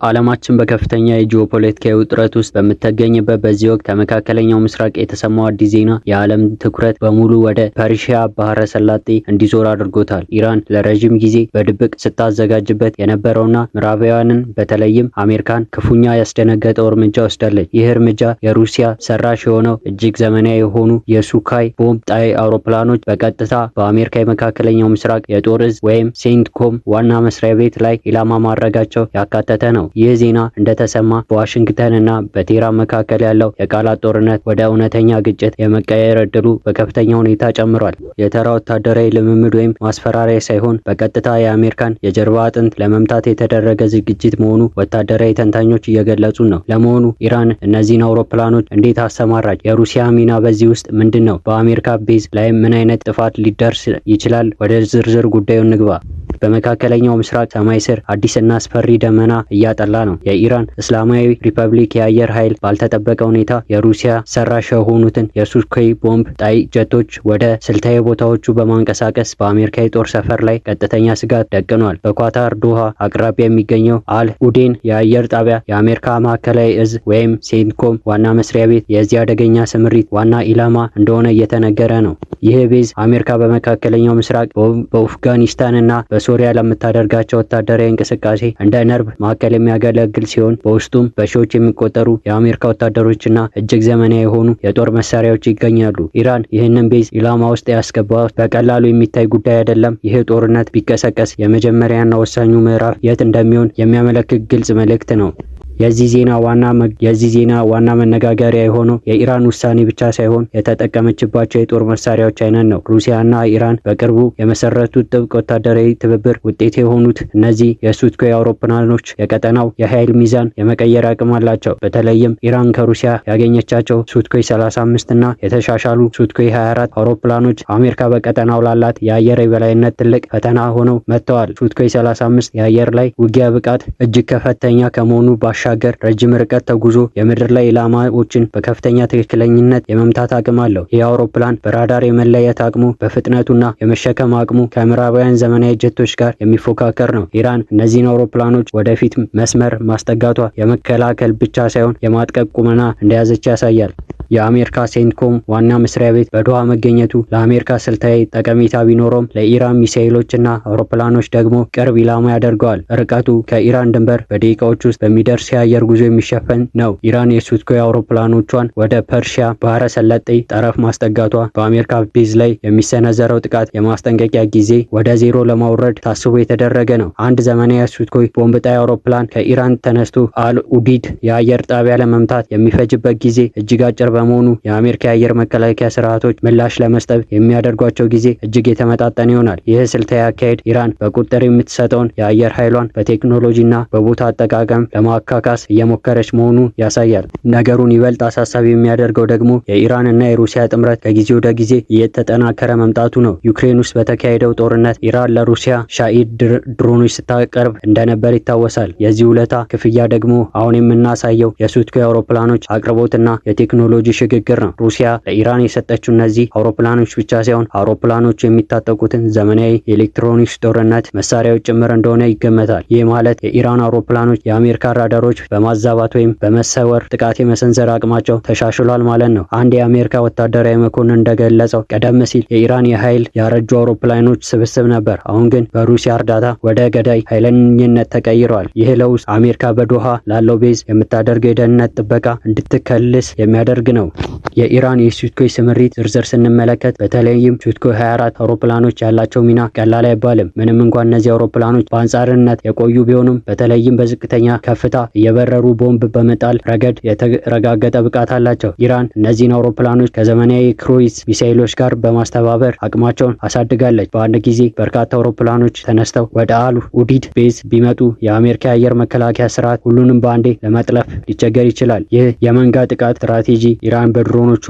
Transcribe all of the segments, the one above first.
ዓለማችን በከፍተኛ የጂኦፖለቲካዊ ውጥረት ውስጥ በምትገኝበት በዚህ ወቅት ከመካከለኛው ምስራቅ የተሰማው አዲስ ዜና የዓለም ትኩረት በሙሉ ወደ ፐርሺያ ባህረ ሰላጤ እንዲዞር አድርጎታል። ኢራን ለረጅም ጊዜ በድብቅ ስታዘጋጅበት የነበረውና ምዕራባውያንን በተለይም አሜሪካን ክፉኛ ያስደነገጠው እርምጃ ወስዳለች። ይህ እርምጃ የሩሲያ ሰራሽ የሆነው እጅግ ዘመናዊ የሆኑ የሱካይ ቦምብ ጣይ አውሮፕላኖች በቀጥታ በአሜሪካ የመካከለኛው ምስራቅ የጦር እዝ ወይም ሴንትኮም ዋና መስሪያ ቤት ላይ ኢላማ ማድረጋቸው ያካተተ ነው። ይህ ዜና እንደተሰማ በዋሽንግተን እና በቴህራን መካከል ያለው የቃላት ጦርነት ወደ እውነተኛ ግጭት የመቀየር እድሉ በከፍተኛ ሁኔታ ጨምሯል። የተራ ወታደራዊ ልምምድ ወይም ማስፈራሪያ ሳይሆን በቀጥታ የአሜሪካን የጀርባ አጥንት ለመምታት የተደረገ ዝግጅት መሆኑ ወታደራዊ ተንታኞች እየገለጹ ነው። ለመሆኑ ኢራን እነዚህን አውሮፕላኖች እንዴት አሰማራች? የሩሲያ ሚና በዚህ ውስጥ ምንድን ነው? በአሜሪካ ቤዝ ላይ ምን አይነት ጥፋት ሊደርስ ይችላል? ወደ ዝርዝር ጉዳዩ እንግባ። በመካከለኛው ምስራቅ ሰማይ ስር አዲስና አስፈሪ ደመና እያጠላ ነው። የኢራን እስላማዊ ሪፐብሊክ የአየር ኃይል ባልተጠበቀ ሁኔታ የሩሲያ ሰራሽ የሆኑትን የሱኮይ ቦምብ ጣይ ጀቶች ወደ ስልታዊ ቦታዎቹ በማንቀሳቀስ በአሜሪካ የጦር ሰፈር ላይ ቀጥተኛ ስጋት ደቅኗል። በኳታር ዶሃ አቅራቢያ የሚገኘው አል ኡዴን የአየር ጣቢያ የአሜሪካ ማዕከላዊ እዝ ወይም ሴንትኮም ዋና መስሪያ ቤት የዚህ አደገኛ ስምሪት ዋና ኢላማ እንደሆነ እየተነገረ ነው። ይህ ቤዝ አሜሪካ በመካከለኛው ምስራቅ በአፍጋኒስታን እና በሶሪያ ለምታደርጋቸው ወታደራዊ እንቅስቃሴ እንደ ነርቭ ማዕከል የሚያገለግል ሲሆን በውስጡም በሺዎች የሚቆጠሩ የአሜሪካ ወታደሮችና እጅግ ዘመናዊ የሆኑ የጦር መሳሪያዎች ይገኛሉ። ኢራን ይህንን ቤዝ ኢላማ ውስጥ ያስገባው በቀላሉ የሚታይ ጉዳይ አይደለም። ይህ ጦርነት ቢቀሰቀስ የመጀመሪያና ወሳኙ ምዕራፍ የት እንደሚሆን የሚያመለክት ግልጽ መልእክት ነው። የዚህ ዜና ዋና መነጋገሪያ የሆነው የኢራን ውሳኔ ብቻ ሳይሆን የተጠቀመችባቸው የጦር መሳሪያዎች አይነት ነው። ሩሲያና ኢራን በቅርቡ የመሰረቱት ጥብቅ ወታደራዊ ትብብር ውጤት የሆኑት እነዚህ የሱኮይ አውሮፕላኖች የቀጠናው የኃይል ሚዛን የመቀየር አቅም አላቸው። በተለይም ኢራን ከሩሲያ ያገኘቻቸው ሱኮይ 35 እና የተሻሻሉ ሱኮይ 24 አውሮፕላኖች አሜሪካ በቀጠናው ላላት የአየር የበላይነት ትልቅ ፈተና ሆነው መጥተዋል። ሱኮይ 35 የአየር ላይ ውጊያ ብቃት እጅግ ከፍተኛ ከመሆኑ ሻገር ረጅም ርቀት ተጉዞ የምድር ላይ ኢላማዎችን በከፍተኛ ትክክለኝነት የመምታት አቅም አለው። ይህ አውሮፕላን በራዳር የመለየት አቅሙ በፍጥነቱና የመሸከም አቅሙ ከምዕራባውያን ዘመናዊ ጀቶች ጋር የሚፎካከር ነው። ኢራን እነዚህን አውሮፕላኖች ወደፊት መስመር ማስጠጋቷ የመከላከል ብቻ ሳይሆን የማጥቀቅ ቁመና እንደያዘች ያሳያል። የአሜሪካ ሴንትኮም ዋና መስሪያ ቤት በዶሃ መገኘቱ ለአሜሪካ ስልታዊ ጠቀሜታ ቢኖረውም ለኢራን ሚሳኤሎችና አውሮፕላኖች ደግሞ ቅርብ ኢላማ ያደርገዋል። ርቀቱ ከኢራን ድንበር በደቂቃዎች ውስጥ በሚደርስ የአየር ጉዞ የሚሸፈን ነው። ኢራን የሱኮይ አውሮፕላኖቿን ወደ ፐርሺያ ባህረ ሰላጤ ጠረፍ ማስጠጋቷ በአሜሪካ ቤዝ ላይ የሚሰነዘረው ጥቃት የማስጠንቀቂያ ጊዜ ወደ ዜሮ ለማውረድ ታስቦ የተደረገ ነው። አንድ ዘመናዊ የሱኮይ ቦምብ ጣይ አውሮፕላን ከኢራን ተነስቶ አል ኡዲድ የአየር ጣቢያ ለመምታት የሚፈጅበት ጊዜ እጅግ አጭር በመሆኑ የአሜሪካ የአየር መከላከያ ስርዓቶች ምላሽ ለመስጠት የሚያደርጓቸው ጊዜ እጅግ የተመጣጠነ ይሆናል። ይህ ስልታዊ አካሄድ ኢራን በቁጥጥር የምትሰጠውን የአየር ኃይሏን በቴክኖሎጂና በቦታ አጠቃቀም ለማካካስ እየሞከረች መሆኑን ያሳያል። ነገሩን ይበልጥ አሳሳቢ የሚያደርገው ደግሞ የኢራን እና የሩሲያ ጥምረት ከጊዜ ወደ ጊዜ እየተጠናከረ መምጣቱ ነው። ዩክሬን ውስጥ በተካሄደው ጦርነት ኢራን ለሩሲያ ሻኢድ ድሮኖች ስታቀርብ እንደነበር ይታወሳል። የዚህ ውለታ ክፍያ ደግሞ አሁን የምናሳየው የሱኮይ አውሮፕላኖች አቅርቦትና የቴክኖሎጂ ሽግግር ነው። ሩሲያ ለኢራን የሰጠችው እነዚህ አውሮፕላኖች ብቻ ሳይሆን አውሮፕላኖቹ የሚታጠቁትን ዘመናዊ የኤሌክትሮኒክስ ጦርነት መሳሪያዎች ጭምር እንደሆነ ይገመታል። ይህ ማለት የኢራን አውሮፕላኖች የአሜሪካ ራዳሮች በማዛባት ወይም በመሰወር ጥቃት የመሰንዘር አቅማቸው ተሻሽሏል ማለት ነው። አንድ የአሜሪካ ወታደራዊ መኮንን እንደገለጸው ቀደም ሲል የኢራን የኃይል ያረጁ አውሮፕላኖች ስብስብ ነበር። አሁን ግን በሩሲያ እርዳታ ወደ ገዳይ ኃይለኝነት ተቀይረዋል። ይህ ለውጥ አሜሪካ በዶሃ ላለው ቤዝ የምታደርገው የደህንነት ጥበቃ እንድትከልስ የሚያደርግ ነው። የኢራን የሱኮይ ስምሪት ዝርዝር ስንመለከት በተለይም ሱኮይ 24 አውሮፕላኖች ያላቸው ሚና ቀላል አይባልም። ምንም እንኳን እነዚህ አውሮፕላኖች በአንጻርነት የቆዩ ቢሆኑም በተለይም በዝቅተኛ ከፍታ እየበረሩ ቦምብ በመጣል ረገድ የተረጋገጠ ብቃት አላቸው። ኢራን እነዚህን አውሮፕላኖች ከዘመናዊ ክሩይዝ ሚሳኤሎች ጋር በማስተባበር አቅማቸውን አሳድጋለች። በአንድ ጊዜ በርካታ አውሮፕላኖች ተነስተው ወደ አል ኡዲድ ቤዝ ቢመጡ የአሜሪካ የአየር መከላከያ ስርዓት ሁሉንም በአንዴ ለመጥለፍ ሊቸገር ይችላል። ይህ የመንጋ ጥቃት ስትራቴጂ ኢራን በድሮኖቿ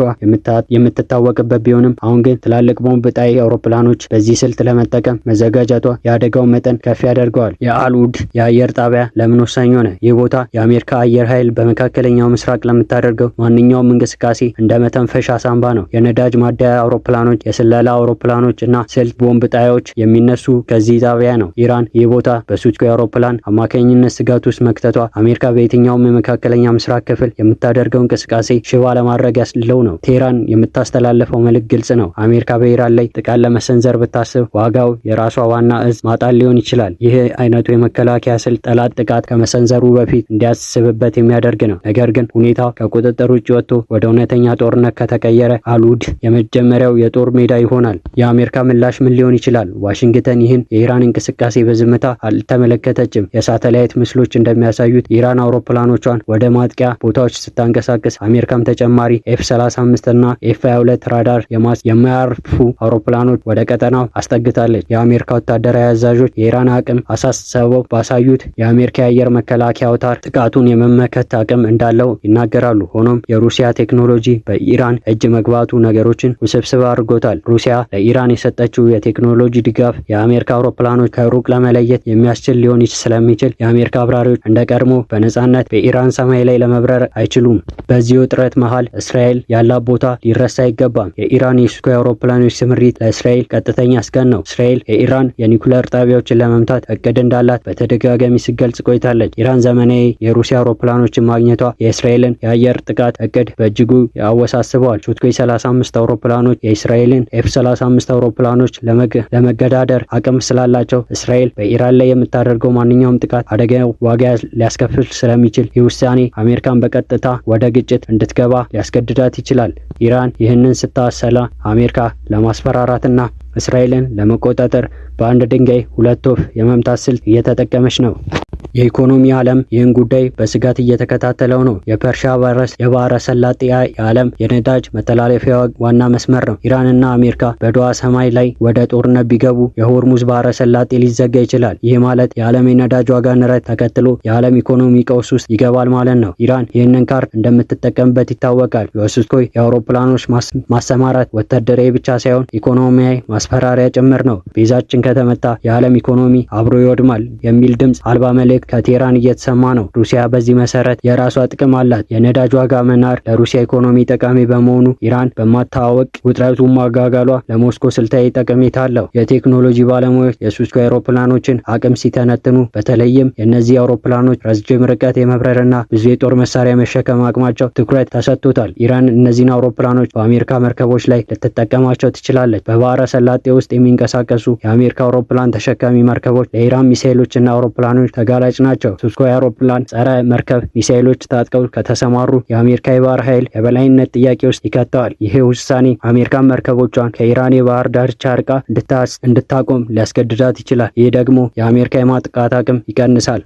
የምትታወቅበት ቢሆንም አሁን ግን ትላልቅ ቦምብ ጣይ አውሮፕላኖች በዚህ ስልት ለመጠቀም መዘጋጀቷ የአደጋውን መጠን ከፍ ያደርገዋል። የአልኡድ የአየር ጣቢያ ለምን ወሳኝ ሆነ? ይህ ቦታ የአሜሪካ አየር ኃይል በመካከለኛው ምስራቅ ለምታደርገው ማንኛውም እንቅስቃሴ እንደ መተንፈሻ ሳንባ ነው። የነዳጅ ማደያ አውሮፕላኖች፣ የስለላ አውሮፕላኖች እና ስልት ቦምብ ጣዮች የሚነሱ ከዚህ ጣቢያ ነው። ኢራን ይህ ቦታ በሱኮይ አውሮፕላን አማካኝነት ስጋት ውስጥ መክተቷ አሜሪካ በየትኛውም የመካከለኛ ምስራቅ ክፍል የምታደርገው እንቅስቃሴ ሽባ ለማድረግ ያስለው ነው። ቴህራን የምታስተላልፈው መልእክት ግልጽ ነው። አሜሪካ በኢራን ላይ ጥቃት ለመሰንዘር ብታስብ ዋጋው የራሷ ዋና እዝ ማጣት ሊሆን ይችላል። ይህ አይነቱ የመከላከያ ስልት ጠላት ጥቃት ከመሰንዘሩ በፊት እንዲያስብበት የሚያደርግ ነው። ነገር ግን ሁኔታው ከቁጥጥር ውጭ ወጥቶ ወደ እውነተኛ ጦርነት ከተቀየረ አልኡድ የመጀመሪያው የጦር ሜዳ ይሆናል። የአሜሪካ ምላሽ ምን ሊሆን ይችላል? ዋሽንግተን ይህን የኢራን እንቅስቃሴ በዝምታ አልተመለከተችም። የሳተላይት ምስሎች እንደሚያሳዩት ኢራን አውሮፕላኖቿን ወደ ማጥቂያ ቦታዎች ስታንቀሳቀስ አሜሪካም ተጨማሪ F-35 እና F-22 ራዳር የማያርፉ አውሮፕላኖች ወደ ቀጠናው አስጠግታለች። የአሜሪካ ወታደራዊ አዛዦች የኢራን አቅም አሳስበው ባሳዩት የአሜሪካ የአየር መከላከያ አውታር ጥቃቱን የመመከት አቅም እንዳለው ይናገራሉ። ሆኖም የሩሲያ ቴክኖሎጂ በኢራን እጅ መግባቱ ነገሮችን ውስብስብ አድርጎታል። ሩሲያ ለኢራን የሰጠችው የቴክኖሎጂ ድጋፍ የአሜሪካ አውሮፕላኖች ከሩቅ ለመለየት የሚያስችል ሊሆን ስለሚችል የአሜሪካ አብራሪዎች እንደ ቀድሞ በነጻነት በኢራን ሰማይ ላይ ለመብረር አይችሉም። በዚህ ውጥረት መሃል እስራኤል ያላት ቦታ ሊረሳ አይገባም። የኢራን የሱኮይ አውሮፕላኖች ስምሪት ለእስራኤል ቀጥተኛ ስጋት ነው። እስራኤል የኢራን የኒኩሌር ጣቢያዎችን ለመምታት እቅድ እንዳላት በተደጋጋሚ ሲገልጽ ቆይታለች። ኢራን ዘመናዊ የሩሲያ አውሮፕላኖችን ማግኘቷ የእስራኤልን የአየር ጥቃት እቅድ በእጅጉ ያወሳስበዋል። ሱኮይ 35 አውሮፕላኖች የእስራኤልን F-35 አውሮፕላኖች ለመገዳደር አቅም ስላላቸው እስራኤል በኢራን ላይ የምታደርገው ማንኛውም ጥቃት አደገኛው ዋጋ ሊያስከፍል ስለሚችል ይህ ውሳኔ አሜሪካን በቀጥታ ወደ ግጭት እንድትገባ ሊያስገድዳት ይችላል። ኢራን ይህንን ስታሰላ አሜሪካ ለማስፈራራትና እስራኤልን ለመቆጣጠር በአንድ ድንጋይ ሁለት ወፍ የመምታት ስልት እየተጠቀመች ነው። የኢኮኖሚ ዓለም ይህን ጉዳይ በስጋት እየተከታተለው ነው። የፐርሺያ የባህረ ሰላጤ የዓለም የነዳጅ መተላለፊያ ዋና መስመር ነው። ኢራንና አሜሪካ በዶሃ ሰማይ ላይ ወደ ጦርነት ቢገቡ የሆርሙዝ ባህረ ሰላጤ ሊዘጋ ይችላል። ይህ ማለት የዓለም የነዳጅ ዋጋ ንረት ተከትሎ የዓለም ኢኮኖሚ ቀውስ ውስጥ ይገባል ማለት ነው። ኢራን ይህንን ካርድ እንደምትጠቀምበት ይታወቃል። የሱኮይ የአውሮፕላኖች ማሰማራት ወታደራዊ ብቻ ሳይሆን ኢኮኖሚያዊ ማስፈራሪያ ጭምር ነው። ቤዛችን ከተመታ የዓለም ኢኮኖሚ አብሮ ይወድማል የሚል ድምፅ አልባ መልእክት ከቴህራን እየተሰማ ነው። ሩሲያ በዚህ መሰረት የራሷ ጥቅም አላት። የነዳጅ ዋጋ መናር ለሩሲያ ኢኮኖሚ ጠቃሚ በመሆኑ ኢራን በማታወቅ ውጥረቱን ማጋጋሏ ለሞስኮ ስልታዊ ጠቀሜታ አለው። የቴክኖሎጂ ባለሙያዎች የሱኮይ አውሮፕላኖችን አቅም ሲተነትኑ በተለይም የእነዚህ አውሮፕላኖች ረጅም ርቀት የመብረርና ብዙ የጦር መሳሪያ መሸከም አቅማቸው ትኩረት ተሰጥቶታል። ኢራን እነዚህን አውሮፕላኖች በአሜሪካ መርከቦች ላይ ልትጠቀማቸው ትችላለች። በባህረ ሰላጤ ውስጥ የሚንቀሳቀሱ የአሜሪካ አውሮፕላን ተሸካሚ መርከቦች ለኢራን ሚሳኤሎችና አውሮፕላኖች ተጋላጭ ናቸው። ሱኮይ አውሮፕላን ጸረ መርከብ ሚሳኤሎች ታጥቀው ከተሰማሩ የአሜሪካ የባህር ኃይል የበላይነት ጥያቄ ውስጥ ይከተዋል። ይህ ውሳኔ አሜሪካን መርከቦቿን ከኢራን የባህር ዳርቻ ርቃ እንድታቆም ሊያስገድዳት ይችላል። ይህ ደግሞ የአሜሪካ የማጥቃት አቅም ይቀንሳል።